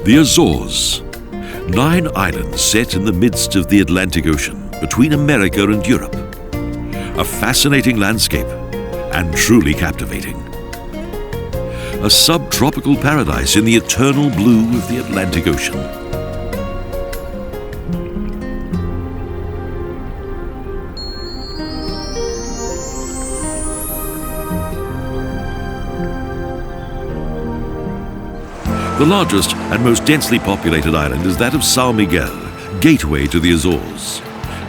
The Azores, 9 islands set in the midst of the Atlantic Ocean, between America and Europe. A fascinating landscape, and truly captivating. A subtropical paradise in the eternal blue of the Atlantic Ocean. The largest and most densely populated island is that of Sao Miguel, gateway to the Azores,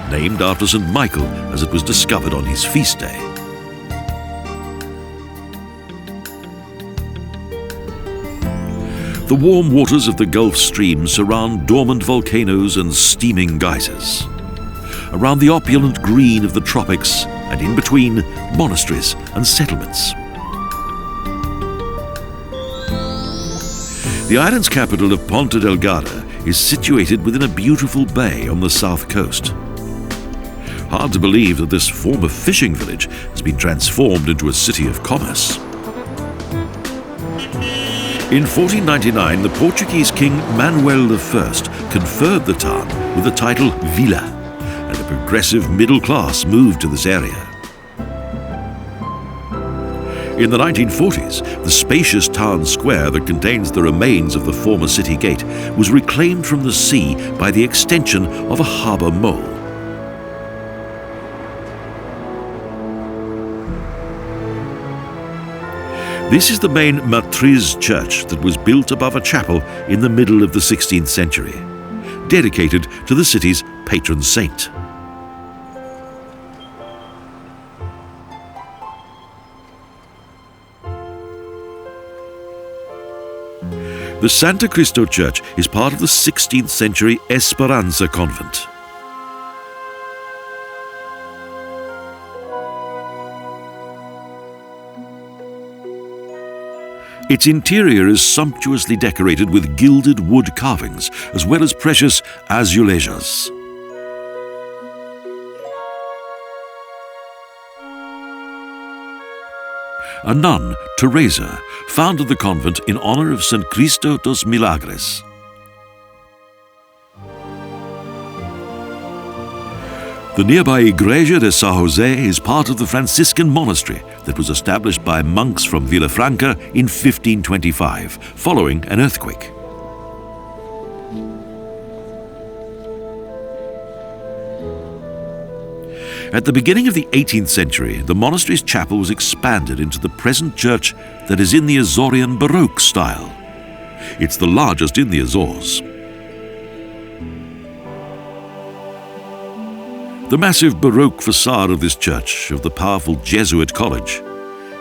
named after St. Michael as it was discovered on his feast day. The warm waters of the Gulf Stream surround dormant volcanoes and steaming geysers. Around the opulent green of the tropics, and in between, monasteries and settlements. The island's capital of Ponta Delgada is situated within a beautiful bay on the south coast. Hard to believe that this former fishing village has been transformed into a city of commerce. In 1499, the Portuguese king Manuel I conferred the town with the title Vila, and a progressive middle class moved to this area. In the 1940s, the spacious town square that contains the remains of the former city gate was reclaimed from the sea by the extension of a harbour mole. This is the main Matriz church that was built above a chapel in the middle of the 16th century, dedicated to the city's patron saint. The Santa Cruz Church is part of the 16th century Esperanza convent. Its interior is sumptuously decorated with gilded wood carvings, as well as precious azulejos. A nun, Teresa, founded the convent in honor of St. Cristo dos Milagres. The nearby Igreja de São José is part of the Franciscan monastery that was established by monks from Villafranca in 1525, following an earthquake. At the beginning of the 18th century, the monastery's chapel was expanded into the present church that is in the Azorean Baroque style. It's the largest in the Azores. The massive Baroque facade of this church, of the powerful Jesuit college,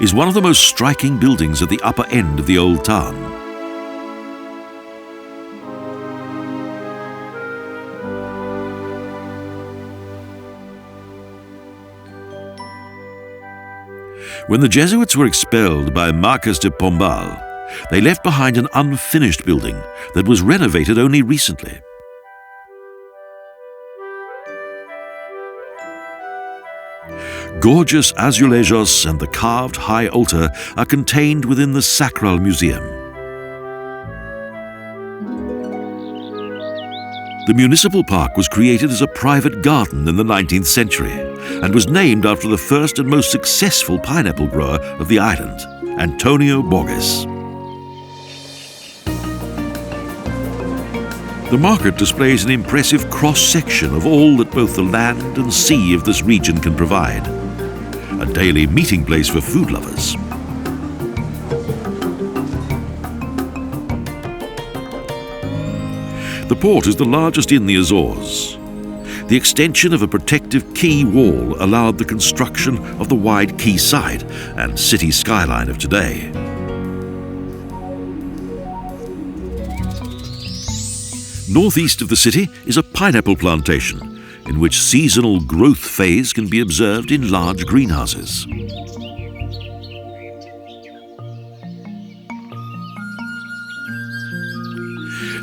is one of the most striking buildings at the upper end of the old town. When the Jesuits were expelled by Marquis de Pombal, they left behind an unfinished building that was renovated only recently. Gorgeous azulejos and the carved high altar are contained within the Sacral Museum. The municipal park was created as a private garden in the 19th century and was named after the first and most successful pineapple grower of the island, Antonio Borges. The market displays an impressive cross-section of all that both the land and sea of this region can provide. A daily meeting place for food lovers. The port is the largest in the Azores. The extension of a protective quay wall allowed the construction of the wide quayside and city skyline of today. Northeast of the city is a pineapple plantation, in which seasonal growth phase can be observed in large greenhouses.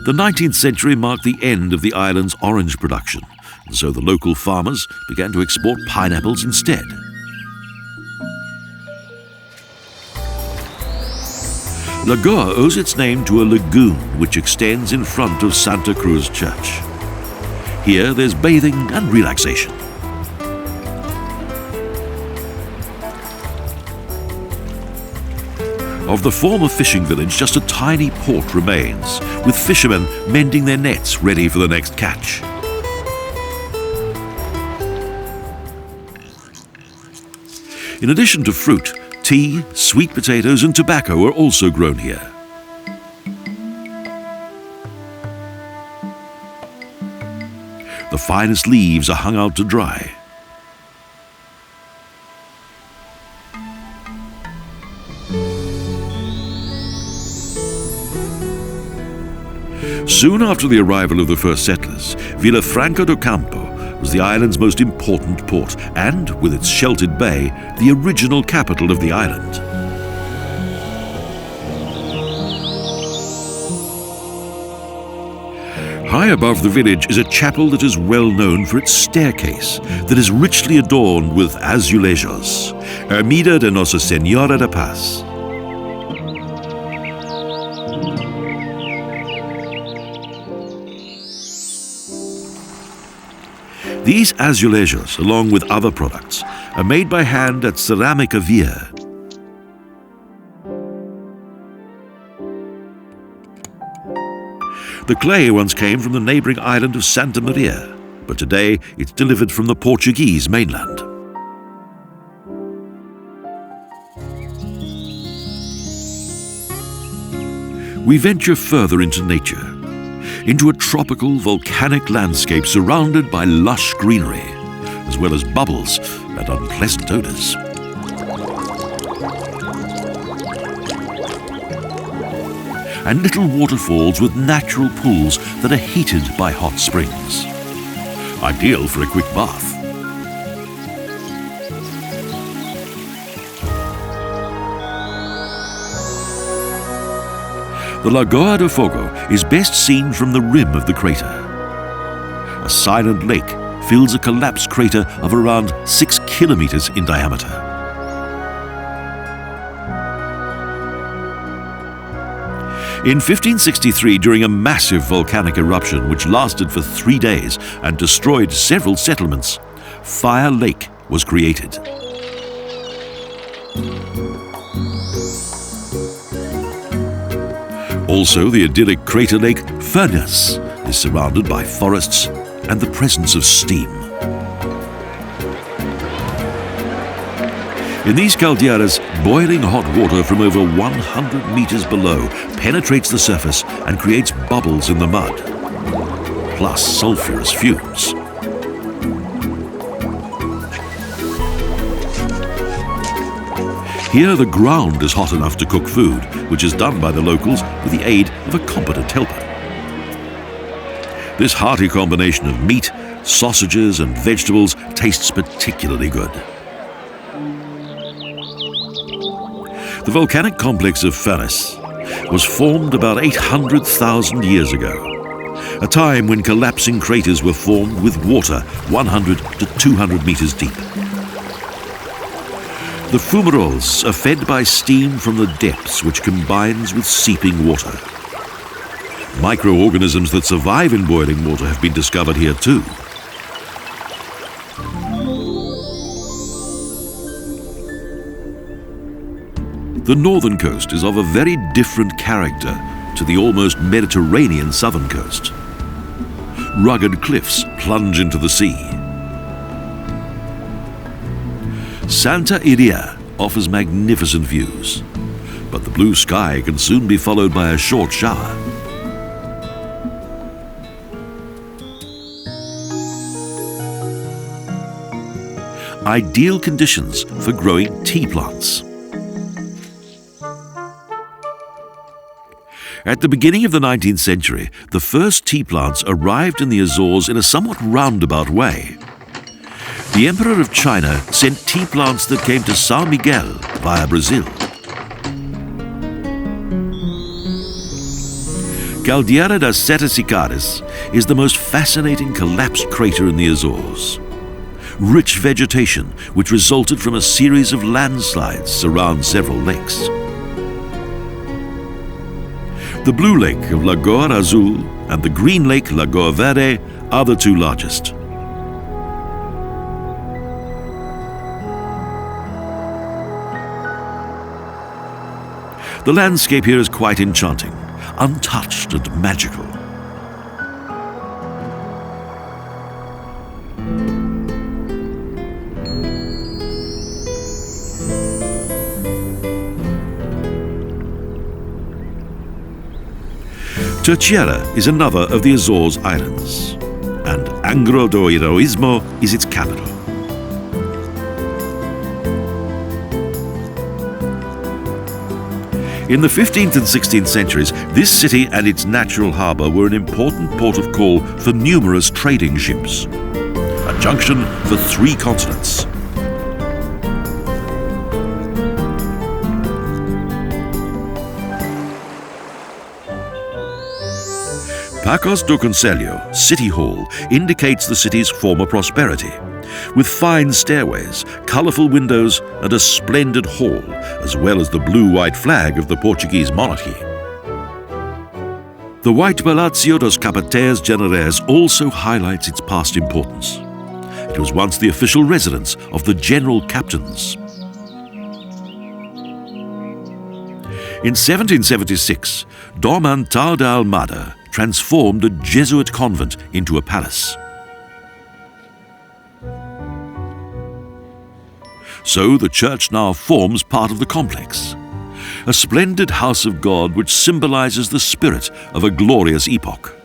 The 19th century marked the end of the island's orange production, and so the local farmers began to export pineapples instead. Lagoa owes its name to a lagoon which extends in front of Santa Cruz Church. Here there's bathing and relaxation. Of the former fishing village, just a tiny port remains, with fishermen mending their nets ready for the next catch. In addition to fruit, tea, sweet potatoes and tobacco are also grown here. The finest leaves are hung out to dry. Soon after the arrival of the first settlers, Villafranca do Campo was the island's most important port and, with its sheltered bay, the original capital of the island. High above the village is a chapel that is well known for its staircase that is richly adorned with azulejos, Ermida de Nossa Senhora da Paz. These azulejos, along with other products, are made by hand at Cerâmica Via. The clay once came from the neighbouring island of Santa Maria, but today it's delivered from the Portuguese mainland. We venture further into nature, into a tropical volcanic landscape surrounded by lush greenery, as well as bubbles and unpleasant odours. And little waterfalls with natural pools that are heated by hot springs. Ideal for a quick bath. The Lagoa do Fogo is best seen from the rim of the crater. A silent lake fills a collapsed crater of around 6 kilometers in diameter. In 1563, during a massive volcanic eruption which lasted for 3 days and destroyed several settlements, Faial Lake was created. Also, the idyllic crater lake Furnas is surrounded by forests and the presence of steam. In these caldeiras, boiling hot water from over 100 meters below penetrates the surface and creates bubbles in the mud, plus sulphurous fumes. Here the ground is hot enough to cook food, which is done by the locals with the aid of a competent helper. This hearty combination of meat, sausages and vegetables tastes particularly good. The volcanic complex of Furnas was formed about 800,000 years ago, a time when collapsing craters were formed with water 100 to 200 meters deep. The fumaroles are fed by steam from the depths, which combines with seeping water. Microorganisms that survive in boiling water have been discovered here too. The northern coast is of a very different character to the almost Mediterranean southern coast. Rugged cliffs plunge into the sea. Santa Iria offers magnificent views, but the blue sky can soon be followed by a short shower. Ideal conditions for growing tea plants. At the beginning of the 19th century, the first tea plants arrived in the Azores in a somewhat roundabout way. The Emperor of China sent tea plants that came to São Miguel via Brazil. Caldeira das Sete Cicadas is the most fascinating collapsed crater in the Azores. Rich vegetation, which resulted from a series of landslides, surrounds several lakes. The blue lake of Lagoa Azul and the green lake Lagoa Verde are the two largest. The landscape here is quite enchanting, untouched and magical. Terceira is another of the Azores Islands, and Angra do Heroísmo is its capital. In the 15th and 16th centuries, this city and its natural harbour were an important port of call for numerous trading ships, a junction for 3 continents. Pacos do Concelho, City Hall, indicates the city's former prosperity, with fine stairways, colourful windows and a splendid hall, as well as the blue-white flag of the Portuguese monarchy. The white Palácio dos Capatães Generais also highlights its past importance. It was once the official residence of the general captains. In 1776, Dormant da Almada transformed a Jesuit convent into a palace. So the church now forms part of the complex, a splendid house of God which symbolizes the spirit of a glorious epoch.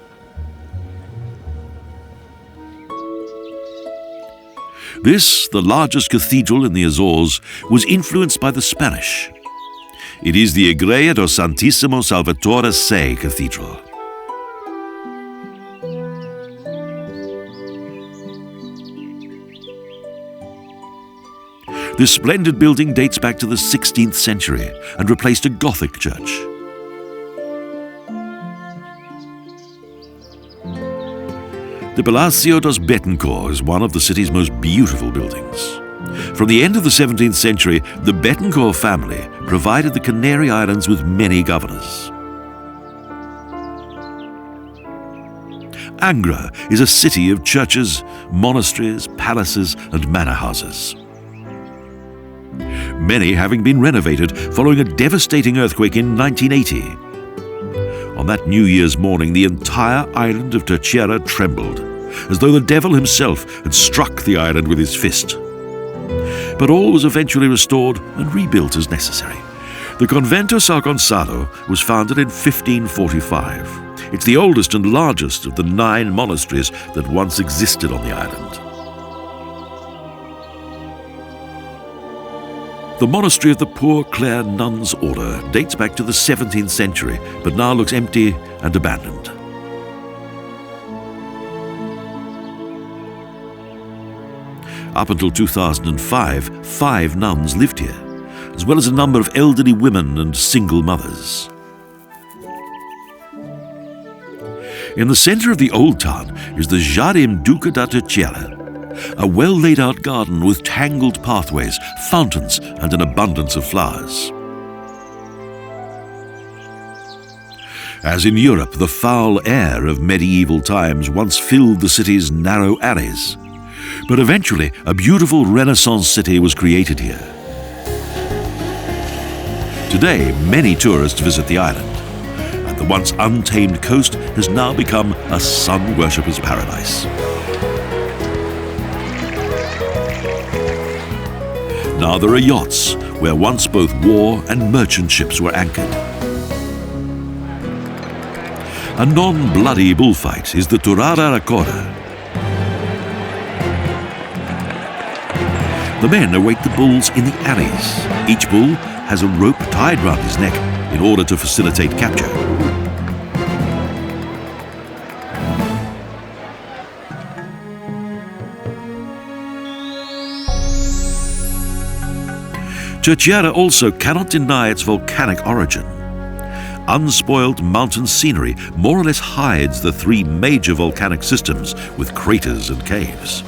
This, the largest cathedral in the Azores, was influenced by the Spanish. It is the Igreja do Santíssimo Salvador Sé Cathedral. This splendid building dates back to the 16th century and replaced a Gothic church. The Palácio dos Betancourt is one of the city's most beautiful buildings. From the end of the 17th century, the Betancourt family provided the Canary Islands with many governors. Angra is a city of churches, monasteries, palaces and manor houses, many having been renovated following a devastating earthquake in 1980. On that New Year's morning, the entire island of Terceira trembled, as though the devil himself had struck the island with his fist. But all was eventually restored and rebuilt as necessary. The Convento São Gonçalo was founded in 1545. It's the oldest and largest of the 9 monasteries that once existed on the island. The monastery of the Poor Clare Nuns Order dates back to the 17th century, but now looks empty and abandoned. Up until 2005, 5 nuns lived here, as well as a number of elderly women and single mothers. In the centre of the old town is the Jardim Duque da Terceira, a well-laid-out garden with tangled pathways, fountains and an abundance of flowers. As in Europe, the foul air of medieval times once filled the city's narrow alleys, but eventually a beautiful Renaissance city was created here. Today, many tourists visit the island, and the once untamed coast has now become a sun worshipper's paradise. Now there are yachts, where once both war and merchant ships were anchored. A non-bloody bullfight is the Tourada Recorder. The men await the bulls in the alleys. Each bull has a rope tied round his neck in order to facilitate capture. Terceira also cannot deny its volcanic origin. Unspoiled mountain scenery more or less hides the 3 major volcanic systems with craters and caves.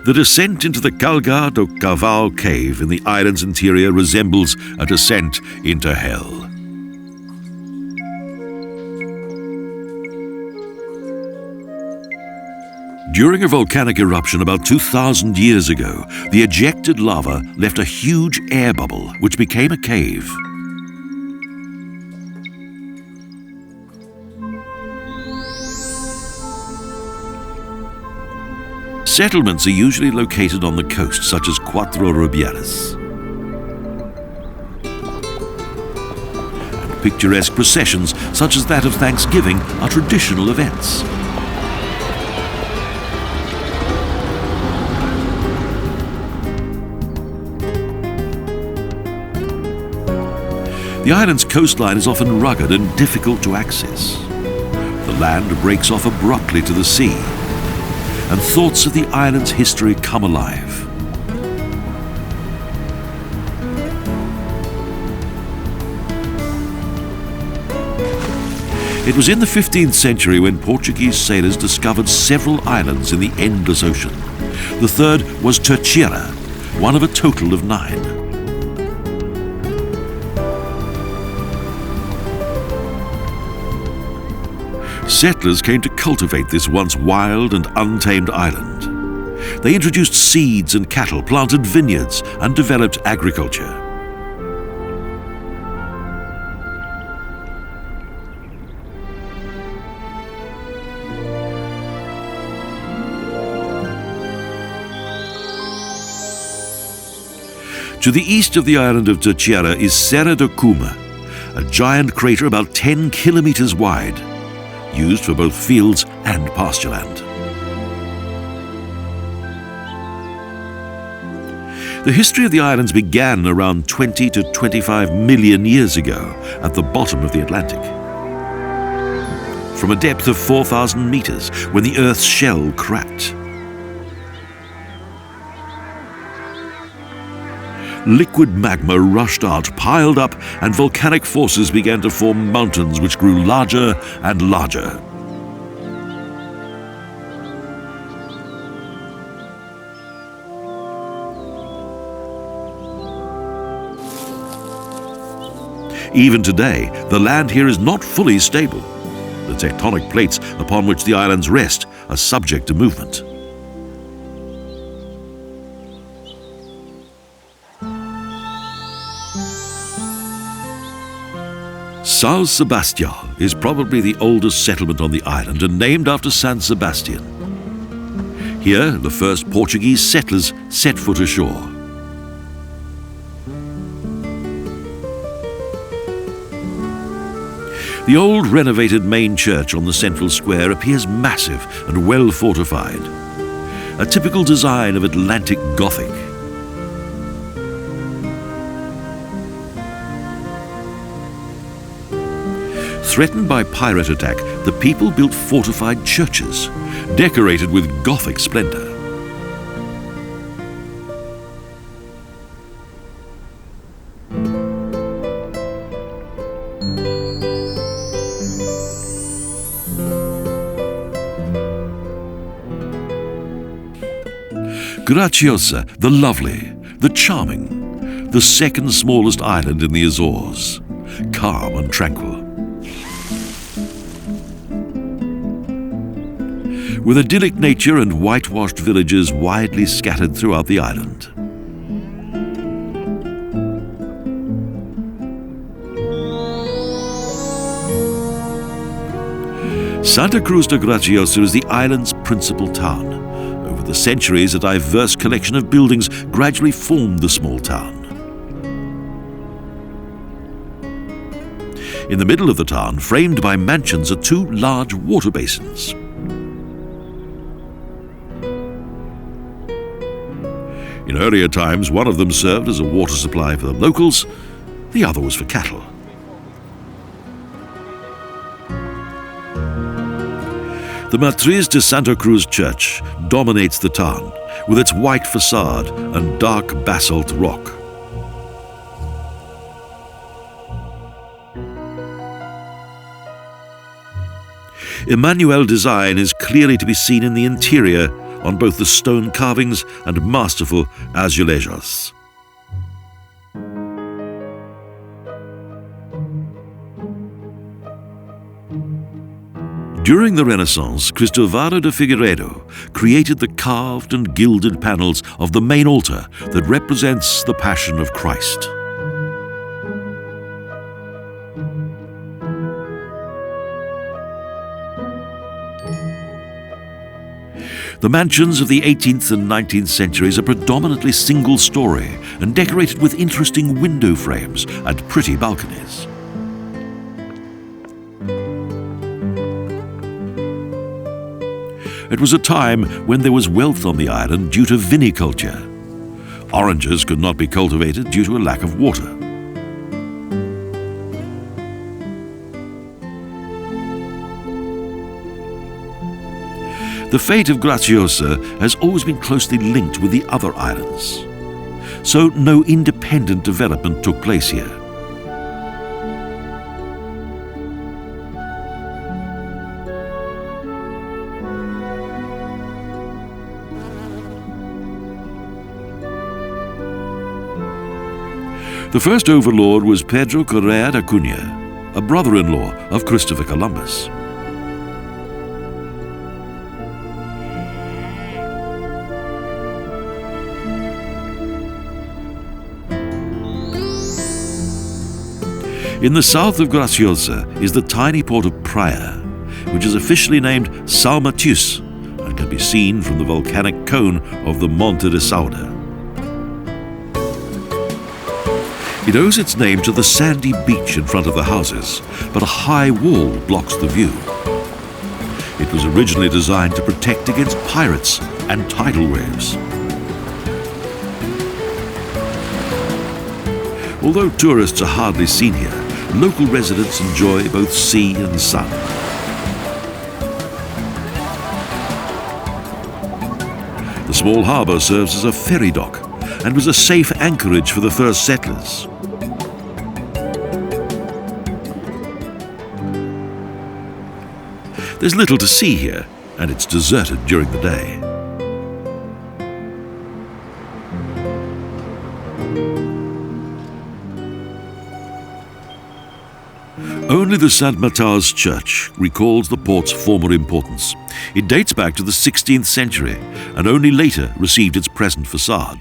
The descent into the Calga do Cavao cave in the island's interior resembles a descent into hell. During a volcanic eruption about 2,000 years ago, the ejected lava left a huge air bubble which became a cave. Settlements are usually located on the coast, such as Cuatro Ribeiras. And picturesque processions, such as that of Thanksgiving, are traditional events. The island's coastline is often rugged and difficult to access. The land breaks off abruptly to the sea, and thoughts of the island's history come alive. It was in the 15th century when Portuguese sailors discovered several islands in the endless ocean. The third was Terceira, one of a total of 9. Settlers came to cultivate this once wild and untamed island. They introduced seeds and cattle, planted vineyards, and developed agriculture. To the east of the island of Terceira is Serra do Cuma, a giant crater about 10 kilometers wide, used for both fields and pastureland. The history of the islands began around 20 to 25 million years ago at the bottom of the Atlantic. From a depth of 4,000 meters, when the Earth's shell cracked. Liquid magma rushed out, piled up, and volcanic forces began to form mountains which grew larger and larger. Even today, the land here is not fully stable. The tectonic plates upon which the islands rest are subject to movement. São Sebastião is probably the oldest settlement on the island and named after San Sebastian. Here, the first Portuguese settlers set foot ashore. The old renovated main church on the central square appears massive and well fortified, a typical design of Atlantic Gothic. Threatened by pirate attack, the people built fortified churches, decorated with Gothic splendor. Graciosa, the lovely, the charming, the second smallest island in the Azores, calm and tranquil. With idyllic nature and whitewashed villages widely scattered throughout the island. Santa Cruz de Graciosa is the island's principal town. Over the centuries, a diverse collection of buildings gradually formed the small town. In the middle of the town, framed by mansions, are 2 large water basins. In earlier times, one of them served as a water supply for the locals, the other was for cattle. The Matriz de Santa Cruz Church dominates the town, with its white facade and dark basalt rock. Emmanuel design is clearly to be seen in the interior on both the stone carvings and masterful azulejos. During the Renaissance, Cristóvão de Figueiredo created the carved and gilded panels of the main altar that represents the Passion of Christ. The mansions of the 18th and 19th centuries are predominantly single-story and decorated with interesting window frames and pretty balconies. It was a time when there was wealth on the island due to viniculture. Oranges could not be cultivated due to a lack of water. The fate of Graciosa has always been closely linked with the other islands, so no independent development took place here. The first overlord was Pedro Correa da Cunha, a brother-in-law of Christopher Columbus. In the south of Graciosa is the tiny port of Praia, which is officially named São Miguel and can be seen from the volcanic cone of the Monte de Sauda. It owes its name to the sandy beach in front of the houses, but a high wall blocks the view. It was originally designed to protect against pirates and tidal waves. Although tourists are hardly seen here, local residents enjoy both sea and sun. The small harbour serves as a ferry dock and was a safe anchorage for the first settlers. There's little to see here, and it's deserted during the day. Only the St. Matriz Church recalls the port's former importance. It dates back to the 16th century and only later received its present facade.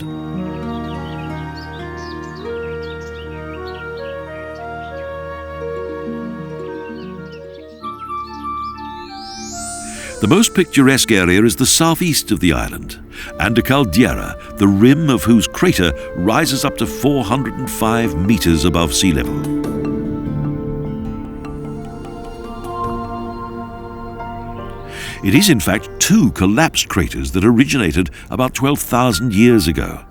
The most picturesque area is the southeast of the island, and a caldera, the rim of whose crater rises up to 405 meters above sea level. It is in fact two collapsed craters that originated about 12,000 years ago,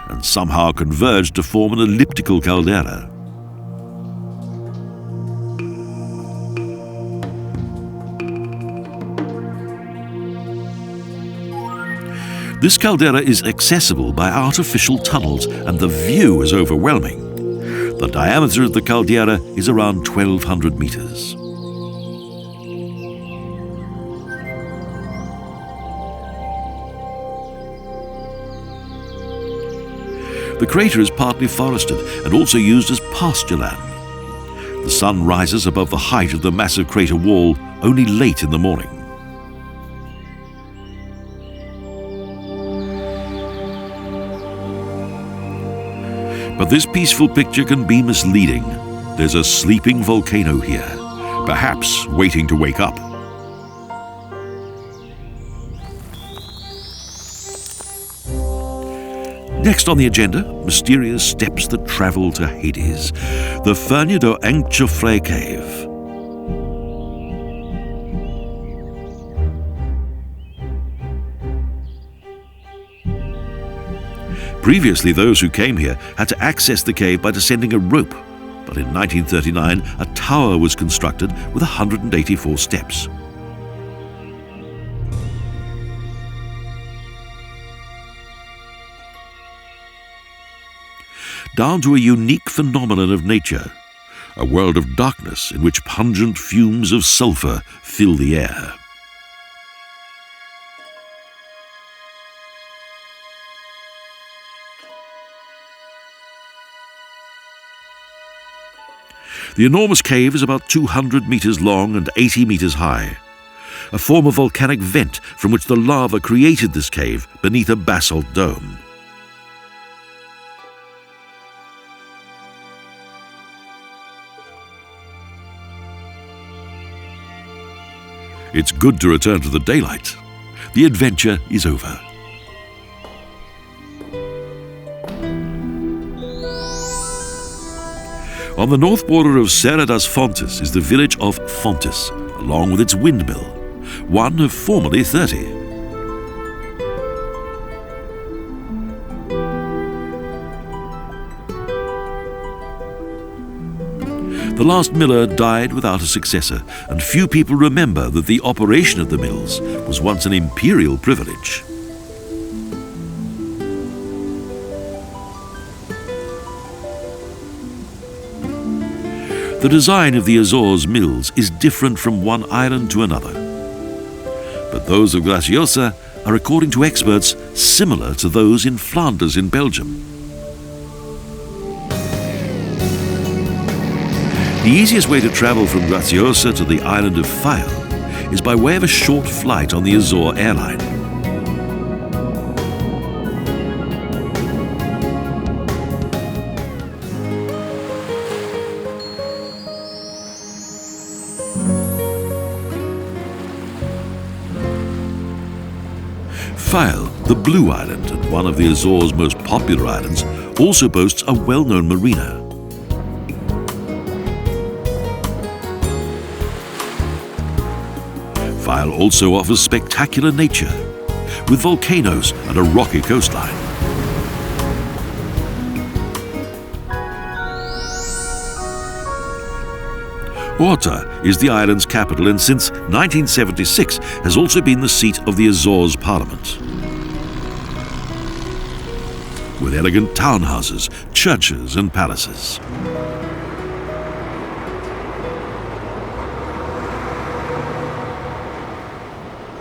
and somehow converged to form an elliptical caldera. This caldera is accessible by artificial tunnels, and the view is overwhelming. The diameter of the caldera is around 1,200 meters. The crater is partly forested and also used as pasture land. The sun rises above the height of the massive crater wall only late in the morning. But this peaceful picture can be misleading. There's a sleeping volcano here, perhaps waiting to wake up. Next on the agenda, mysterious steps that travel to Hades, the Furnas do Enxofre cave. Previously, those who came here had to access the cave by descending a rope, but in 1939 a tower was constructed with 184 steps. Down to a unique phenomenon of nature, a world of darkness in which pungent fumes of sulphur fill the air. The enormous cave is about 200 meters long and 80 meters high, a form of volcanic vent from which the lava created this cave beneath a basalt dome. It's good to return to the daylight. The adventure is over. On the north border of Serra das Fontes is the village of Fontes, along with its windmill, one of formerly 30. The last miller died without a successor, and few people remember that the operation of the mills was once an imperial privilege. The design of the Azores mills is different from one island to another, but those of Graciosa are, according to experts, similar to those in Flanders in Belgium. The easiest way to travel from Graciosa to the island of Faial is by way of a short flight on the Azore airline. Faial, the Blue Island and one of the Azores' most popular islands, also boasts a well-known marina. Faial also offers spectacular nature, with volcanoes and a rocky coastline. Horta is the island's capital and since 1976 has also been the seat of the Azores Parliament. With elegant townhouses, churches and palaces.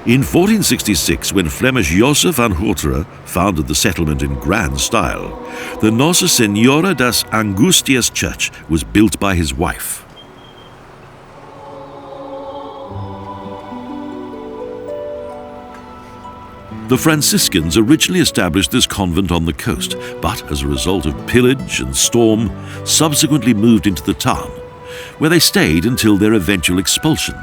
In 1466, when Flemish Joseph van Horta founded the settlement in grand style, the Nossa Senhora das Angustias Church was built by his wife. The Franciscans originally established this convent on the coast, but as a result of pillage and storm, subsequently moved into the town, where they stayed until their eventual expulsion.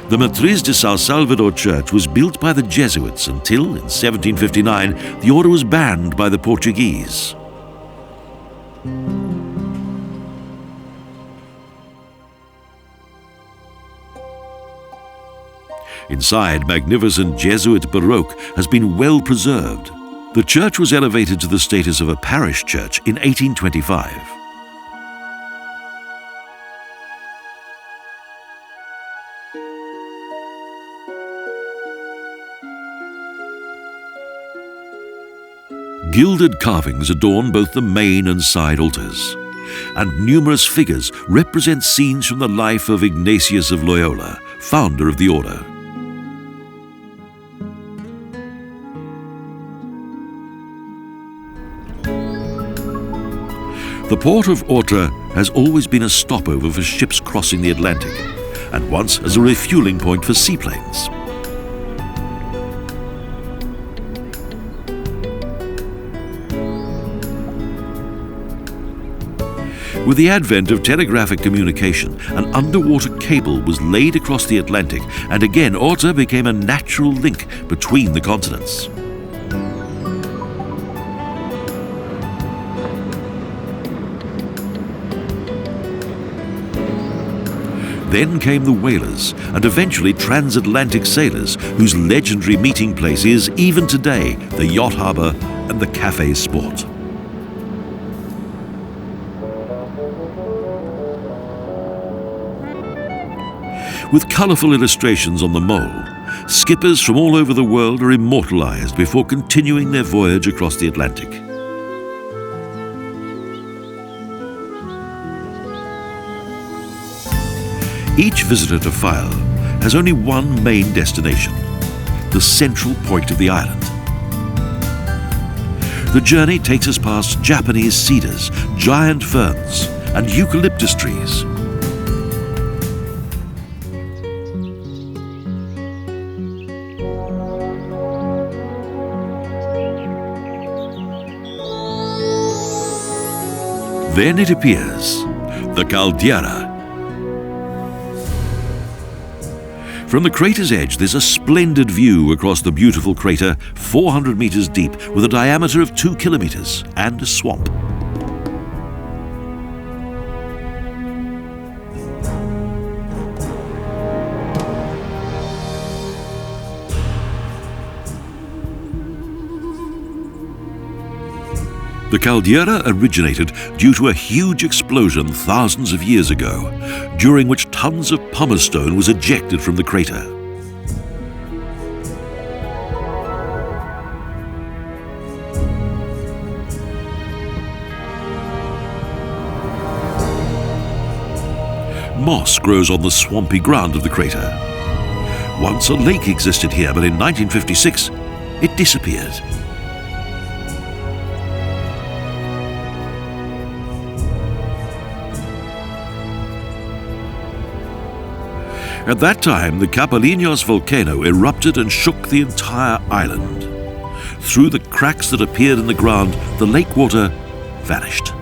The Matriz de São Salvador church was built by the Jesuits until, in 1759, the order was banned by the Portuguese. Inside, magnificent Jesuit Baroque has been well preserved. The church was elevated to the status of a parish church in 1825. Gilded carvings adorn both the main and side altars, and numerous figures represent scenes from the life of Ignatius of Loyola, founder of the order. The port of Horta has always been a stopover for ships crossing the Atlantic, and once as a refueling point for seaplanes. With the advent of telegraphic communication, an underwater cable was laid across the Atlantic, and again Horta became a natural link between the continents. Then came the whalers, and eventually transatlantic sailors, whose legendary meeting place is, even today, the yacht harbour and the cafe sport. With colourful illustrations on the mole, skippers from all over the world are immortalised before continuing their voyage across the Atlantic. Each visitor to Faial has only one main destination, the central point of the island. The journey takes us past Japanese cedars, giant ferns, and eucalyptus trees. Then it appears, the caldera. From the crater's edge, there's a splendid view across the beautiful crater, 400 meters deep, with a diameter of 2 kilometers and a swamp. The caldera originated due to a huge explosion thousands of years ago, during which tons of pumice stone was ejected from the crater. Moss grows on the swampy ground of the crater. Once a lake existed here, but in 1956 it disappeared. At that time, the Capeliños volcano erupted and shook the entire island. Through the cracks that appeared in the ground, the lake water vanished.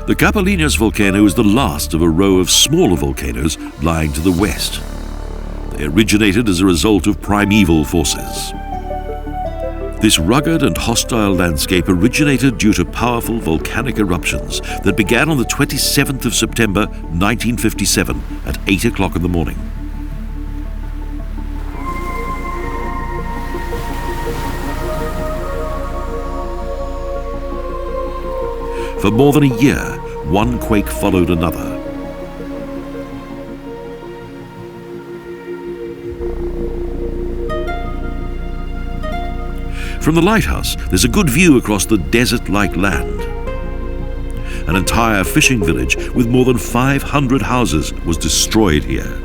The Capeliños volcano is the last of a row of smaller volcanoes lying to the west. They originated as a result of primeval forces. This rugged and hostile landscape originated due to powerful volcanic eruptions that began on the 27th of September 1957 at 8 o'clock in the morning. For more than a year, one quake followed another. From the lighthouse, there's a good view across the desert-like land. An entire fishing village with more than 500 houses was destroyed here.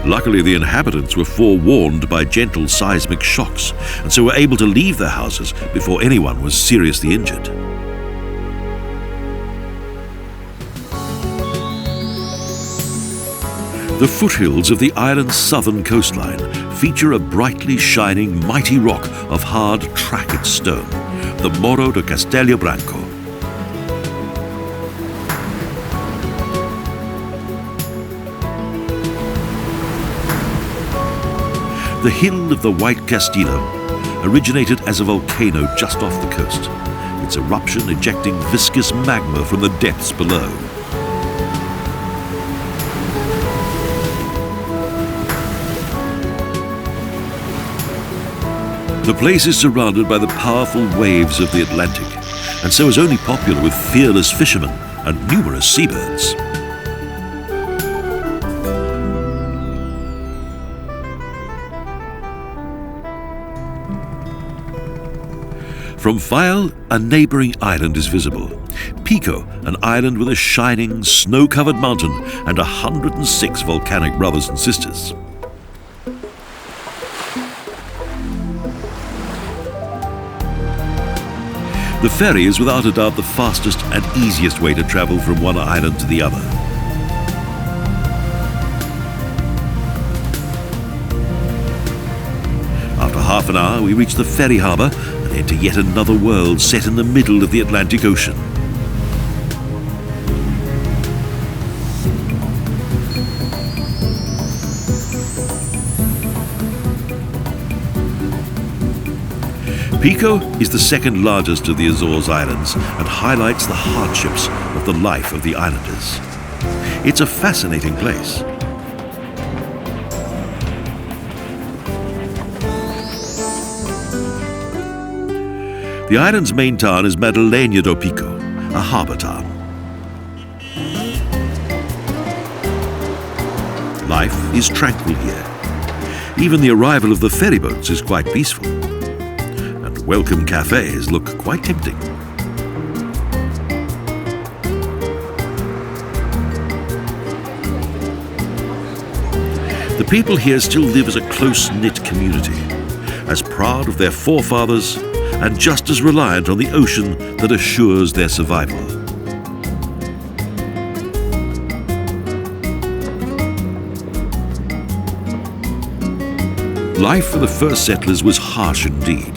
Luckily, the inhabitants were forewarned by gentle seismic shocks, and so were able to leave their houses before anyone was seriously injured. The foothills of the island's southern coastline feature a brightly shining mighty rock of hard trachyte stone, the Morro de Castello Branco. The hill of the White Castillo originated as a volcano just off the coast, its eruption ejecting viscous magma from the depths below. The place is surrounded by the powerful waves of the Atlantic, and so is only popular with fearless fishermen and numerous seabirds. From Faial, a neighbouring island is visible. Pico, an island with a shining, snow-covered mountain and 106 volcanic brothers and sisters. The ferry is without a doubt the fastest and easiest way to travel from one island to the other. After half an hour, we reach the ferry harbour and enter yet another world set in the middle of the Atlantic Ocean. Pico is the second largest of the Azores Islands and highlights the hardships of the life of the islanders. It's a fascinating place. The island's main town is Madalena do Pico, a harbour town. Life is tranquil here. Even the arrival of the ferryboats is quite peaceful. And welcome cafes look quite tempting. The people here still live as a close-knit community, as proud of their forefathers and just as reliant on the ocean that assures their survival. Life for the first settlers was harsh indeed.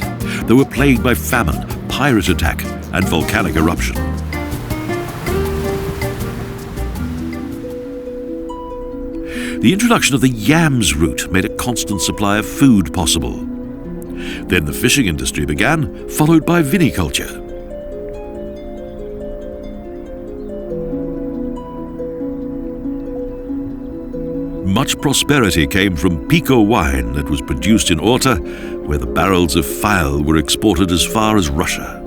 They were plagued by famine, pirate attack, and volcanic eruption. The introduction of the yams route made a constant supply of food possible. Then the fishing industry began, followed by viniculture. Much prosperity came from Pico wine that was produced in Horta, where the barrels of Faial were exported as far as Russia.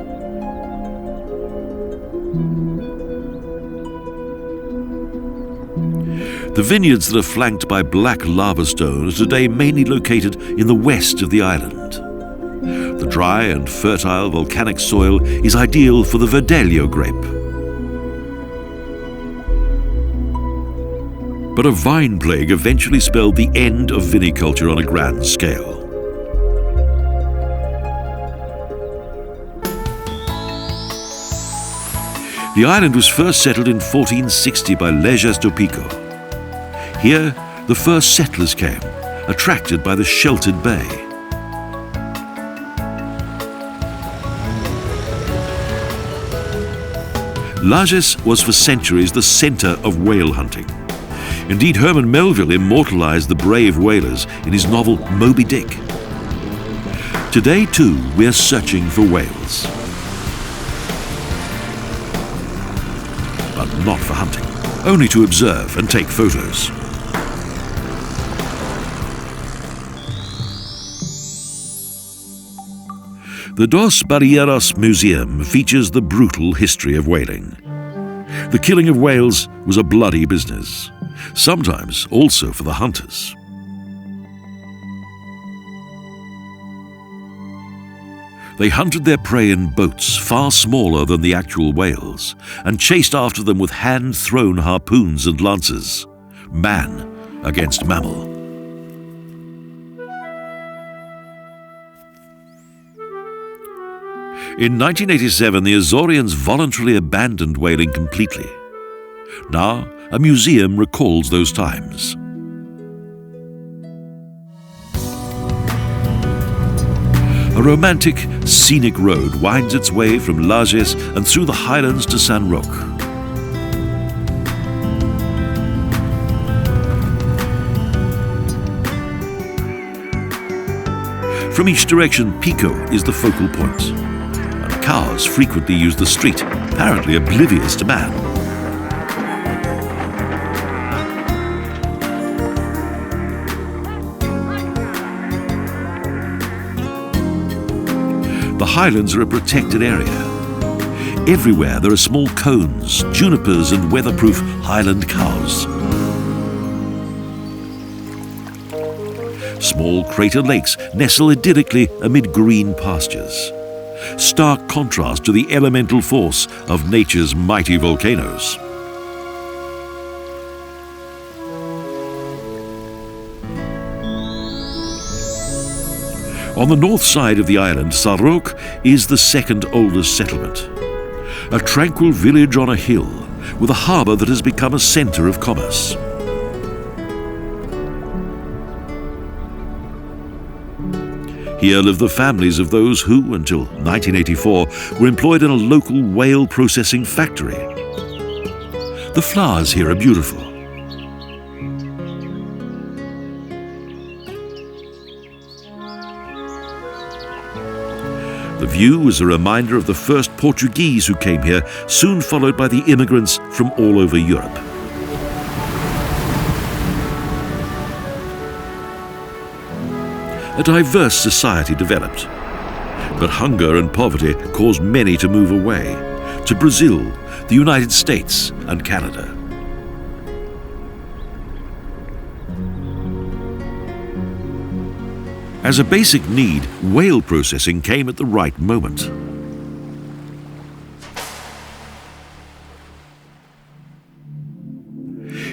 The vineyards that are flanked by black lava stones are today mainly located in the west of the island. The dry and fertile volcanic soil is ideal for the Verdelho grape. But a vine plague eventually spelled the end of viniculture on a grand scale. The island was first settled in 1460 by Leges do Pico. Here, the first settlers came, attracted by the sheltered bay. Lages was for centuries the centre of whale hunting. Indeed, Herman Melville immortalised the brave whalers in his novel Moby Dick. Today, too, we're searching for whales. But not for hunting, only to observe and take photos. The Dos Barreiras Museum features the brutal history of whaling. The killing of whales was a bloody business, sometimes also for the hunters. They hunted their prey in boats far smaller than the actual whales and chased after them with hand-thrown harpoons and lances, man against mammal. In 1987, the Azorians voluntarily abandoned whaling completely. Now, a museum recalls those times. A romantic, scenic road winds its way from Lages and through the highlands to San Roque. From each direction, Pico is the focal point, and cars frequently use the street, apparently oblivious to man. The highlands are a protected area. Everywhere there are small cones, junipers and weatherproof highland cows. Small crater lakes nestle idyllically amid green pastures. Stark contrast to the elemental force of nature's mighty volcanoes. On the north side of the island, Sao Roque is the second oldest settlement. A tranquil village on a hill, with a harbour that has become a centre of commerce. Here live the families of those who, until 1984, were employed in a local whale processing factory. The flowers here are beautiful. The view is a reminder of the first Portuguese who came here, soon followed by the immigrants from all over Europe. A diverse society developed, but hunger and poverty caused many to move away, to Brazil, the United States, and Canada. As a basic need, whale processing came at the right moment.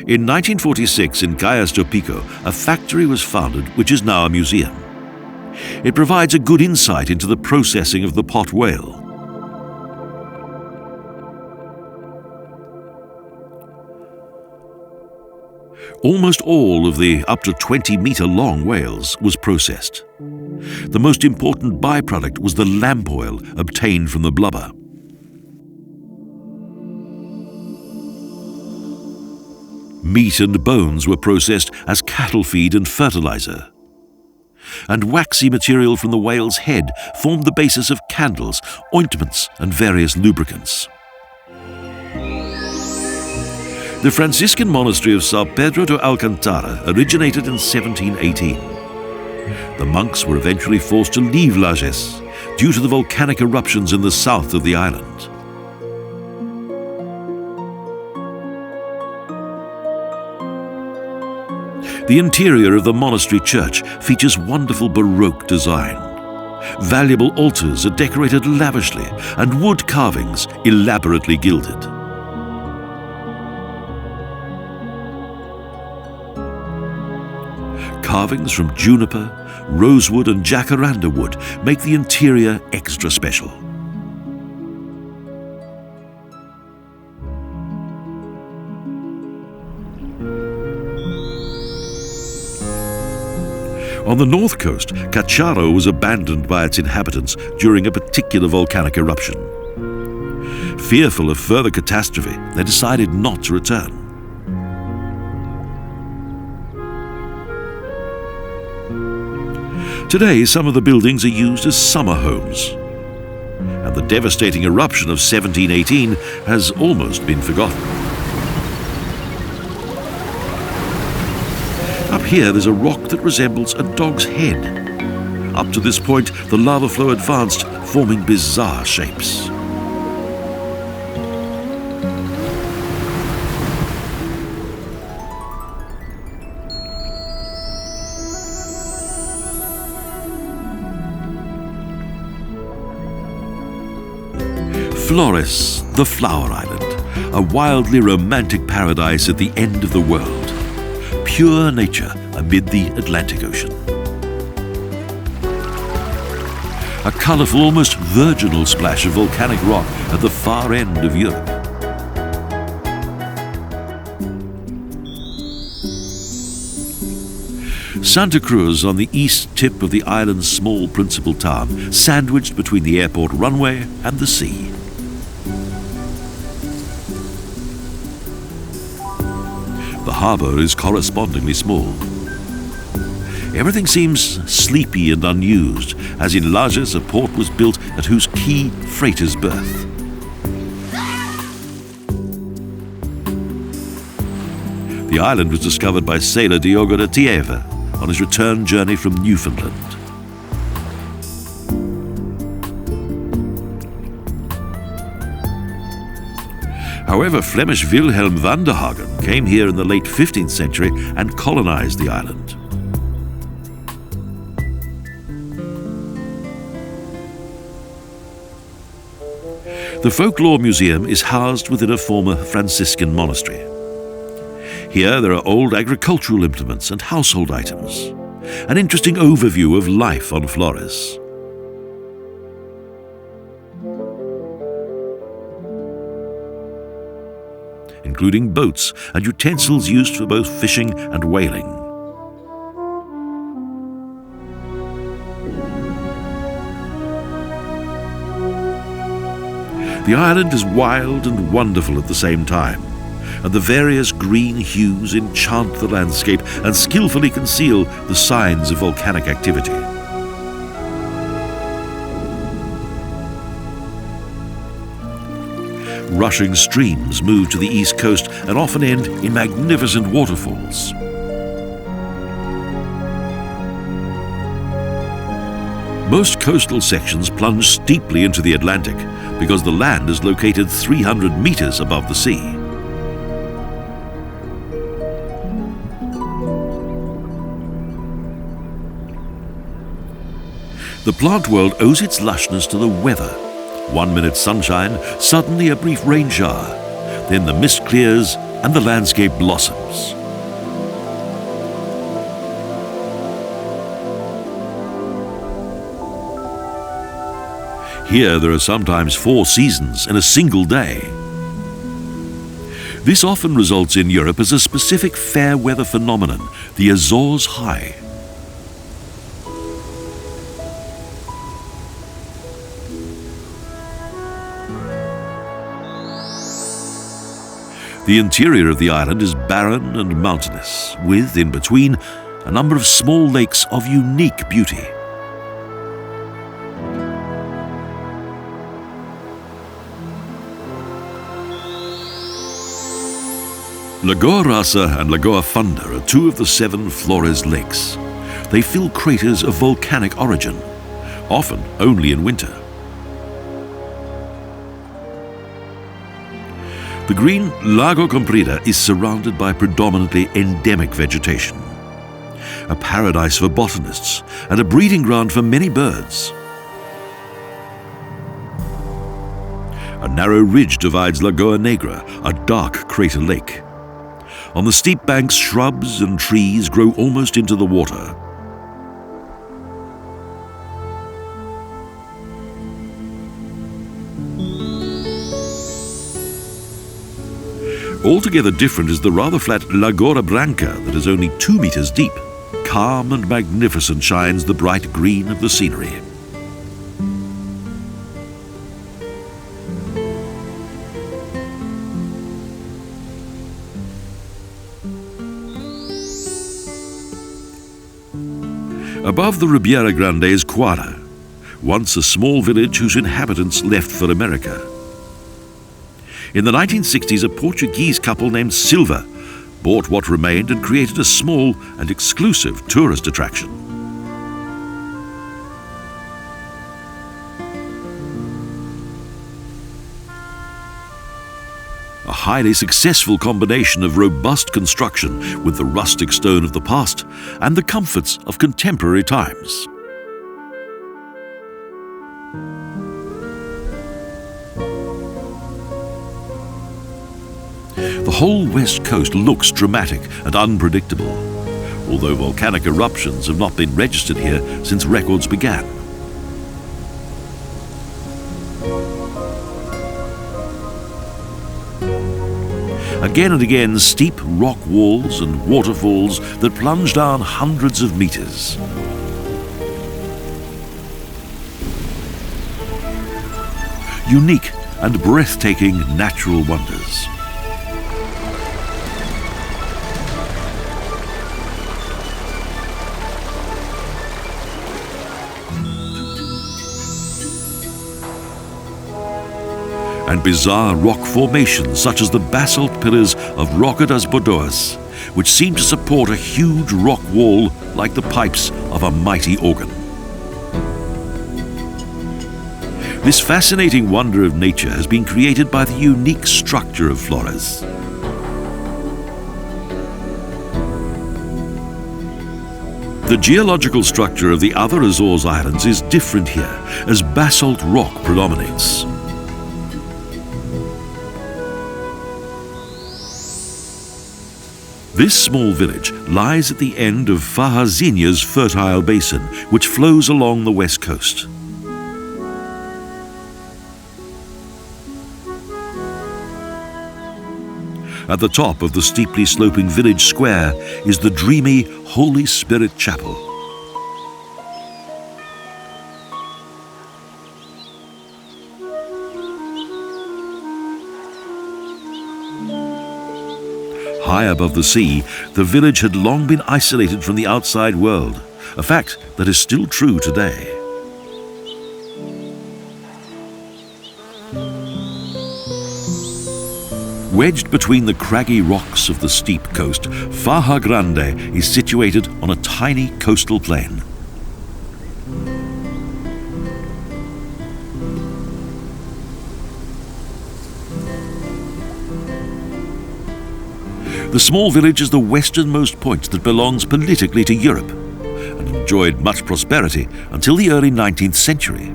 In 1946, in Cayas do Pico, a factory was founded which is now a museum. It provides a good insight into the processing of the pot whale. Almost all of the up to 20-meter-long whales was processed. The most important byproduct was the lamp oil obtained from the blubber. Meat and bones were processed as cattle feed and fertilizer. And waxy material from the whale's head formed the basis of candles, ointments, and various lubricants. The Franciscan monastery of São Pedro de Alcantara originated in 1718. The monks were eventually forced to leave Lages due to the volcanic eruptions in the south of the island. The interior of the monastery church features wonderful Baroque design. Valuable altars are decorated lavishly and wood carvings elaborately gilded. Carvings from juniper, rosewood and jacaranda wood make the interior extra special. On the north coast, Cacharo was abandoned by its inhabitants during a particular volcanic eruption. Fearful of further catastrophe, they decided not to return. Today, some of the buildings are used as summer homes, and the devastating eruption of 1718 has almost been forgotten. Up here, there's a rock that resembles a dog's head. Up to this point, the lava flow advanced, forming bizarre shapes. Flores, the Flower Island, a wildly romantic paradise at the end of the world. Pure nature amid the Atlantic Ocean. A colourful, almost virginal splash of volcanic rock at the far end of Europe. Santa Cruz on the east tip of the island's small principal town, sandwiched between the airport runway and the sea. The harbour is correspondingly small. Everything seems sleepy and unused, as in Lages a port was built at whose quay freighters berth. The island was discovered by sailor Diogo da Tieva on his return journey from Newfoundland. However, Flemish Wilhelm van der Hagen came here in the late 15th century and colonized the island. The Folklore Museum is housed within a former Franciscan monastery. Here there are old agricultural implements and household items, an interesting overview of life on Flores. Including boats and utensils used for both fishing and whaling. The island is wild and wonderful at the same time, and the various green hues enchant the landscape and skillfully conceal the signs of volcanic activity. Rushing streams move to the east coast and often end in magnificent waterfalls. Most coastal sections plunge steeply into the Atlantic because the land is located 300 meters above the sea. The plant world owes its lushness to the weather. 1 minute sunshine, suddenly a brief rain shower. Then the mist clears and the landscape blossoms. Here there are sometimes 4 seasons in a single day. This often results in Europe as a specific fair weather phenomenon, the Azores high. The interior of the island is barren and mountainous, with, in between, a number of small lakes of unique beauty. Lagoa Rasa and Lagoa Funda are 2 of the 7 Flores lakes. They fill craters of volcanic origin, often only in winter. The green Lago Comprida is surrounded by predominantly endemic vegetation, a paradise for botanists and a breeding ground for many birds. A narrow ridge divides Lagoa Negra, a dark crater lake. On the steep banks, shrubs and trees grow almost into the water. Altogether different is the rather flat Lagoa Branca that is only 2 meters deep. Calm and magnificent shines the bright green of the scenery. Above the Ribeira Grande is Quara, once a small village whose inhabitants left for America. In the 1960s, a Portuguese couple named Silva bought what remained and created a small and exclusive tourist attraction. A highly successful combination of robust construction with the rustic stone of the past and the comforts of contemporary times. The whole west coast looks dramatic and unpredictable, although volcanic eruptions have not been registered here since records began. Again and again, steep rock walls and waterfalls that plunge down hundreds of meters. Unique and breathtaking natural wonders. And bizarre rock formations such as the basalt pillars of Roca das Bodoas, which seem to support a huge rock wall like the pipes of a mighty organ. This fascinating wonder of nature has been created by the unique structure of Flores. The geological structure of the other Azores Islands is different here, as basalt rock predominates. This small village lies at the end of Fajazinha's fertile basin, which flows along the west coast. At the top of the steeply sloping village square is the dreamy Holy Spirit Chapel. High above the sea, the village had long been isolated from the outside world, a fact that is still true today. Wedged between the craggy rocks of the steep coast, Faja Grande is situated on a tiny coastal plain. The small village is the westernmost point that belongs politically to Europe and enjoyed much prosperity until the early 19th century.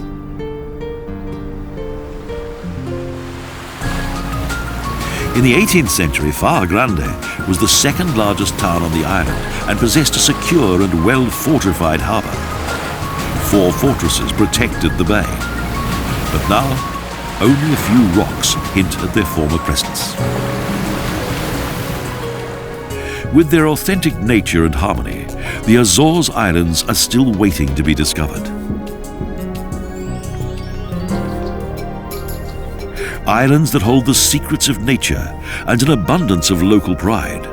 In the 18th century, Faial was the second largest town on the island and possessed a secure and well-fortified harbour. 4 fortresses protected the bay. But now, only a few rocks hint at their former presence. With their authentic nature and harmony, the Azores Islands are still waiting to be discovered. Islands that hold the secrets of nature and an abundance of local pride.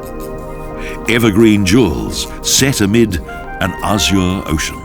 Evergreen jewels set amid an azure ocean.